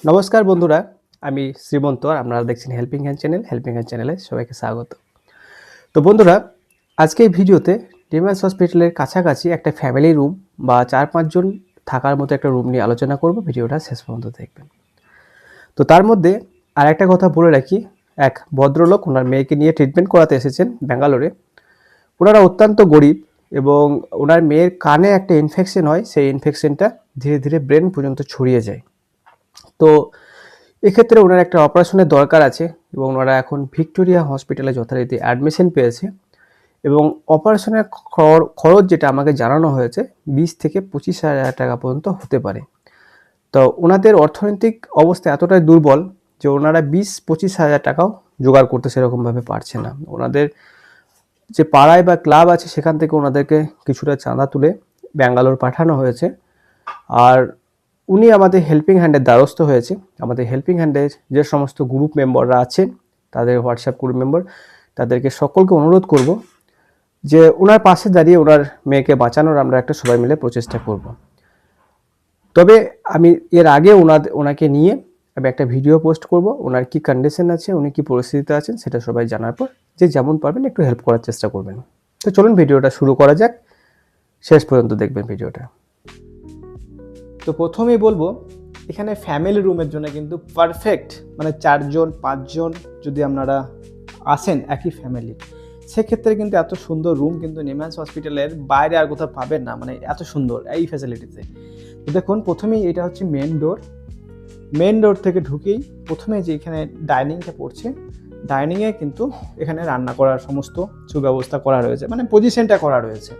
নমস্কার বন্ধুরা, আমি শ্রীমন্ত আর আপনারা দেখছেন helping hand channel. Helping hand চ্যানেলে সবাইকে স্বাগত। তো বন্ধুরা, আজকে এই ভিডিওতে ডিম্যান্স হসপিটালের কাছাকাছি একটা ফ্যামিলি রুম বা 4-5 জন থাকার মতো একটা রুম নিয়ে আলোচনা করব। ভিডিওটা শেষ পর্যন্ত দেখবেন। তো তার মধ্যে আরেকটা কথা বলে রাখি, এক ভদ্রলোক ওনার মেয়েকে নিয়ে ট্রিটমেন্ট করাতে এসেছেন ব্যাঙ্গালোরে। ওনারা অত্যন্ত গরিব এবং ওনার মেয়ের কানে একটা ইনফেকশন হয়, সেই ইনফেকশনটা ধীরে ধীরে ব্রেন পর্যন্ত ছড়িয়ে যায়। তো এক্ষেত্রে ওনার একটা অপারেশনের দরকার আছে এবং ওনারা এখন ভিক্টোরিয়া হসপিটালে যথারীতি অ্যাডমিশন পেয়েছে এবং অপারেশনের খরচ যেটা আমাকে জানানো হয়েছে 20,000-25,000 টাকা পর্যন্ত হতে পারে। তো ওনাদের অর্থনৈতিক অবস্থা এতটাই দুর্বল যে ওনারা 20-25,000 টাকাও জোগাড় করতে সেরকমভাবে পারছে না। ওনাদের যে পাড়ায় বা ক্লাব আছে সেখান থেকে ওনাদেরকে কিছুটা চাঁদা তুলে ব্যাঙ্গালোর পাঠানো হয়েছে। আর উনি আমাদের হেল্পিং হ্যান্ডের দ্বারস্থ হয়েছে। আমাদের হেল্পিং হ্যান্ডের যে সমস্ত গ্রুপ মেম্বাররা আছেন, তাদের হোয়াটসঅ্যাপ গ্রুপ মেম্বার, তাদেরকে সকলকে অনুরোধ করব যে ওনার পাশে দাঁড়িয়ে ওনার মেয়েকে বাঁচানোর আমরা একটা সবাই মিলে প্রচেষ্টা করব। তবে আমি এর আগে ওনাকে নিয়ে আমি একটা ভিডিও পোস্ট করব, ওনার কি কন্ডিশন আছে, উনি কি পরিস্থিতিতে আছেন সেটা সবাই জানার পর যে যেমন পারবেন একটু হেল্প করার চেষ্টা করবেন। তো চলুন ভিডিওটা শুরু করা যাক, শেষ পর্যন্ত দেখবেন ভিডিওটা। তো প্রথমেই বলবো, এখানে ফ্যামিলি রুমের জন্য কিন্তু পারফেক্ট, মানে 4-5 জন যদি আপনারা আসেন একই ফ্যামিলি, সেক্ষেত্রে কিন্তু এত সুন্দর রুম কিন্তু নিম্যান্স হসপিটালের বাইরে আর কোথাও পাবেন না, মানে এত সুন্দর এই ফ্যাসিলিটিতে। তো দেখুন, প্রথমেই এটা হচ্ছে মেন ডোর থেকে ঢুকেই প্রথমে যে এখানে ডাইনিংটা পড়ছে, ডাইনিংয়ে কিন্তু এখানে রান্না করার সমস্ত সুব্যবস্থা করা রয়েছে, মানে পজিশনটা করা রয়েছে।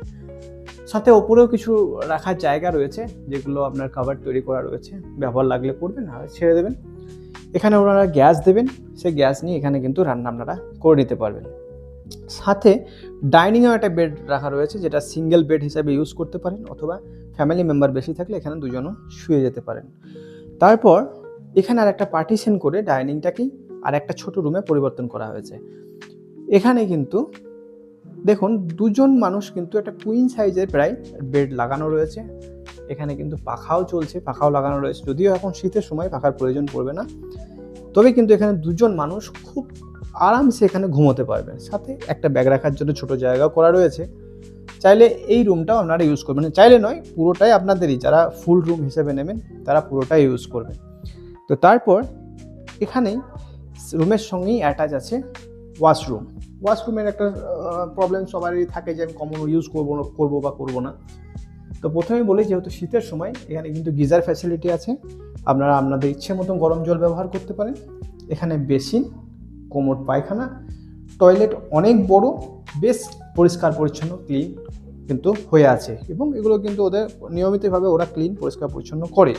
সাথে ওপরেও কিছু রাখার জায়গা রয়েছে, যেগুলো আপনার খাবার তৈরি করা রয়েছে, ব্যবহার লাগলে করবেন আর ছেড়ে দেবেন। এখানে ওনারা গ্যাস দেবেন, সেই গ্যাস নিয়ে এখানে কিন্তু রান্না আপনারা করে নিতে পারবেন। সাথে ডাইনিংয়েও একটা বেড রাখা রয়েছে, যেটা সিঙ্গেল বেড হিসাবে ইউজ করতে পারেন, অথবা ফ্যামিলি মেম্বার বেশি থাকলে এখানে দুজনও শুয়ে যেতে পারেন। তারপর এখানে আর একটা পার্টিশন করে ডাইনিংটাকেই আর একটা ছোট রুমে পরিবর্তন করা হয়েছে। এখানে কিন্তু দেখুন, দুজন মানুষ কিন্তু একটা কুইন সাইজের প্রায় বেড লাগানো রয়েছে। এখানে কিন্তু পাখাও চলছে, পাখাও লাগানো রয়েছে, যদিও এখন শীতের সময় পাখার প্রয়োজন পড়বে না। তবে কিন্তু এখানে দুজন মানুষ খুব আরামসে এখানে ঘুমোতে পারবেন। সাথে একটা ব্যাগ রাখার জন্য ছোট জায়গাও করা রয়েছে। চাইলে এই রুমটাও আপনারা ইউজ করবেন, চাইলে নয়, পুরোটাই আপনাদেরই, যারা ফুল রুম হিসেবে নেবেন তারা পুরোটাই ইউজ করবেন। তো তারপর এখানেই রুমের সঙ্গেই অ্যাটাচ আছে ওয়াশরুমের একটা প্রবলেম সবারই থাকে যে আমি কমন ইউজ করবো বা করবো না। তো প্রথমে বলি, যেহেতু শীতের সময় এখানে কিন্তু গিজার ফ্যাসিলিটি আছে, আপনারা আপনাদের ইচ্ছে মতো গরম জল ব্যবহার করতে পারেন। এখানে বেসিন, কোমোড পায়খানা, টয়লেট অনেক বড়, বেশ পরিষ্কার পরিচ্ছন্ন ক্লিন কিন্তু হয়ে আছে, এবং এগুলো কিন্তু ওদের নিয়মিতভাবে ওরা ক্লিন পরিষ্কার পরিচ্ছন্ন করে।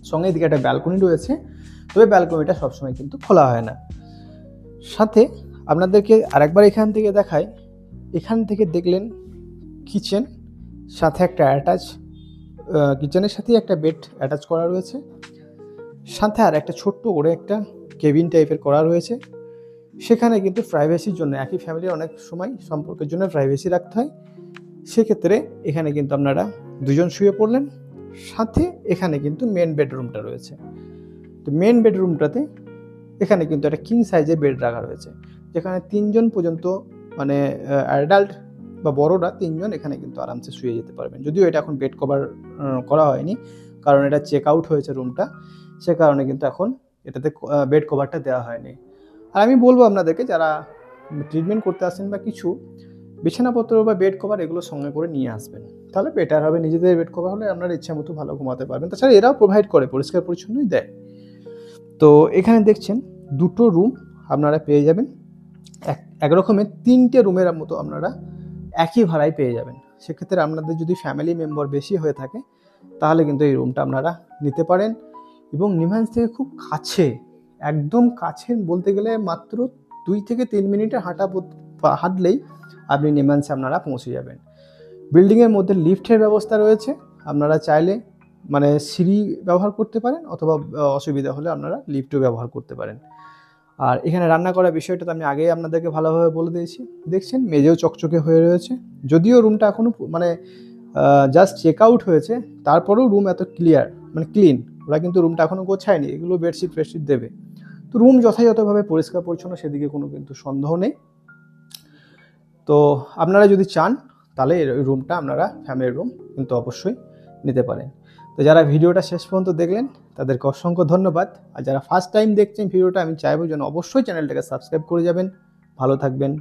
সঙ্গে এদিকে একটা ব্যালকনি রয়েছে, তবে ব্যালকনিটা সবসময় কিন্তু খোলা হয় না। সাথে আপনাদেরকে আরেকবার এখান থেকে দেখাই, এখান থেকে দেখলেন কিচেন, সাথে একটা অ্যাটাচ, কিচেনের সাথেই একটা বেড অ্যাটাচ করা রয়েছে। সাথে আর একটা ছোট্ট করে একটা কেবিন টাইপের করা রয়েছে। সেখানে কিন্তু প্রাইভেসির জন্য, একই ফ্যামিলির অনেক সময় সম্পর্কের জন্য প্রাইভেসি রাখতে হয়, সেক্ষেত্রে এখানে কিন্তু আপনারা দুজন শুয়ে পড়লেন। সাথে এখানে কিন্তু মেন বেডরুমটা রয়েছে। তো মেন বেডরুমটাতে এখানে কিন্তু একটা কিং সাইজের বেড রাখা রয়েছে, যেখানে 3 জন পর্যন্ত, মানে অ্যাডাল্ট বা বড়রা 3 জন এখানে কিন্তু আরামসে শুয়ে যেতে পারবেন। যদিও এটা এখন বেড কভার করা হয়নি, কারণ এটা চেক আউট হয়েছে রুমটা, সে কারণে কিন্তু এখন এটাতে বেড কভারটা দেওয়া হয়নি। আর আমি বলবো আপনাদেরকে, যারা ট্রিটমেন্ট করতে আসেন বা কিছু, বিছানাপত্র বা বেড কভার এগুলো সঙ্গে করে নিয়ে আসবেন, তাহলে বেটার হবে। নিজেদের বেড কভার হলে আপনার ইচ্ছা মতো ভালো ঘুমাতে পারবেন। তাছাড়া এরাও প্রোভাইড করে, পরিষ্কার পরিচ্ছন্নই দেয়। তো এখানে দেখছেন 2টো রুম আপনারা পেয়ে যাবেন, এক রকমের 3টে রুমের মতো আপনারা একই ভাড়ায় পেয়ে যাবেন। সেক্ষেত্রে আপনাদের যদি ফ্যামিলি মেম্বার বেশি হয়ে থাকে, তাহলে কিন্তু এই রুমটা আপনারা নিতে পারেন। এবং নিম্যান্স থেকে খুব কাছে, একদম কাছে বলতে গেলে মাত্র 2 থেকে 3 মিনিটের হাঁটলেই আপনি নিম্যান্সে আপনারা পৌঁছে যাবেন। বিল্ডিংয়ের মধ্যে লিফটের ব্যবস্থা রয়েছে, আপনারা চাইলে মানে সিঁড়ি ব্যবহার করতে পারেন, অথবা অসুবিধা হলে আপনারা লিফটও ব্যবহার করতে পারেন। আর এখানে রান্না করার বিষয়টা তো আমি আগেই আপনাদেরকে ভালোভাবে বলে দিয়েছি। দেখছেন মেঝেও চকচকে হয়ে রয়েছে, যদিও রুমটা এখনও মানে জাস্ট চেক আউট হয়েছে, তারপরেও রুম এত ক্লিয়ার, মানে ক্লিন, ওরা কিন্তু রুমটা এখনও গোছায়নি, এগুলো বেডশিট ফেডশিট দেবে। তো রুম যথাযথভাবে পরিষ্কার পরিচ্ছন্ন, সেদিকে কোনো কিন্তু সন্দেহ নেই। তো আপনারা যদি চান তাহলে এই রুমটা আপনারা ফ্যামিলি রুম কিন্তু অবশ্যই নিতে পারেন। তো যারা ভিডিওটা শেষ পর্যন্ত দেখলেন তাদেরকে অসংখ্য ধন্যবাদ। আর যারা ফার্স্ট টাইম দেখছেন ভিডিওটা, আমি চাইবো যেন অবশ্যই চ্যানেলটাকে সাবস্ক্রাইব করে যাবেন। ভালো থাকবেন।